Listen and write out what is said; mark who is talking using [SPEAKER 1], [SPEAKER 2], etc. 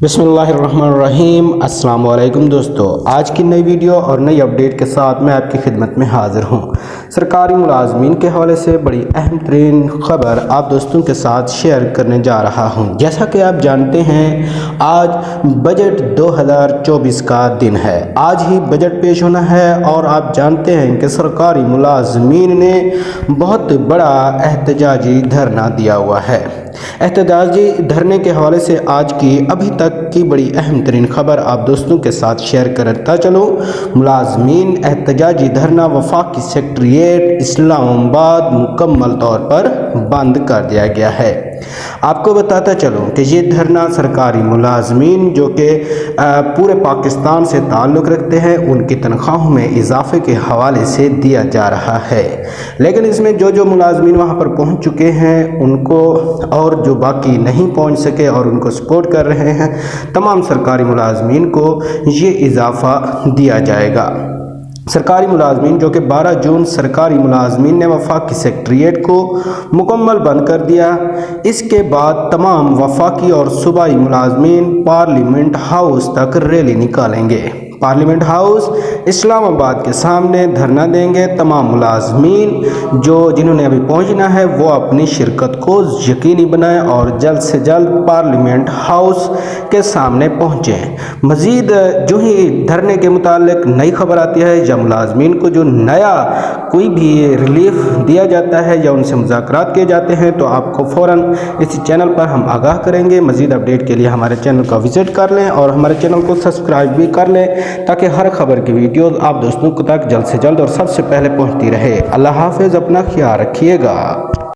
[SPEAKER 1] बिस्मिल्लाहिर्रहमानिर्रहीम। अस्सलाम वालेकुम दोस्तों, आज की नई वीडियो और नई अपडेट के साथ मैं आपकी खिदमत में हाजिर हूँ। सरकारी मुलाजमीन के हवाले से बड़ी अहम तरीन खबर आप दोस्तों के साथ शेयर करने जा रहा हूँ। जैसा कि आप जानते हैं, आज बजट 2024 का दिन है। आज ही बजट पेश होना है और आप जानते हैं कि सरकारी मुलाजमीन ने बहुत बड़ा एहतजाजी धरना दिया हुआ है। एहतजाजी धरने के हवाले से आज की अभी तक की बड़ी अहम तरीन खबर आप दोस्तों के साथ शेयर करता चलो। मुलाजमीन एहतजाजी धरना वफाकी सेक्रेटेरिएट इस्लामाबाद मुकम्मल तौर पर बंद कर दिया गया है। आपको बताता चलूँ कि ये धरना सरकारी मुलाजमीन जो कि पूरे पाकिस्तान से ताल्लुक़ रखते हैं, उनकी तनख्वाहों में इजाफे के हवाले से दिया जा रहा है। लेकिन इसमें जो मुलाजमीन वहाँ पर पहुँच चुके हैं उनको, और जो बाकी नहीं पहुँच सके और उनको सपोर्ट कर रहे हैं, तमाम सरकारी मुलाजमीन को ये इजाफ़ा दिया जाएगा। सरकारी मुलाजमीन जो कि 12 जून सरकारी मुलाजमीन ने वफाकी सेक्रेटेरिएट को मुकम्मल बंद कर दिया। इसके बाद तमाम वफाकी और सूबाई मुलाजमीन पार्लियामेंट हाउस तक रैली निकालेंगे। पार्लियामेंट हाउस इस्लामाबाद के सामने धरना देंगे। तमाम मुलाजमीन जिन्होंने अभी पहुंचना है वो अपनी शिरकत को यकीनी बनाएं और जल्द से जल्द पार्लियामेंट हाउस के सामने पहुंचें। मज़ीद जो ही धरने के मुतालिक नई खबर आती है या मुलाजमीन को जो नया कोई भी रिलीफ दिया जाता है या उनसे मुज़ाकरात किए जाते हैं तो आपको फ़ौरन इसी चैनल पर हम आगाह करेंगे। मज़ीद अपडेट के लिए हमारे चैनल का विज़िट कर लें और हमारे चैनल को सब्सक्राइब भी कर लें ताकि हर खबर की वीडियो आप दोस्तों तक जल्द से जल्द और सबसे पहले पहुंचती रहे। अल्लाह हाफ़िज़, अपना ख्याल रखिएगा।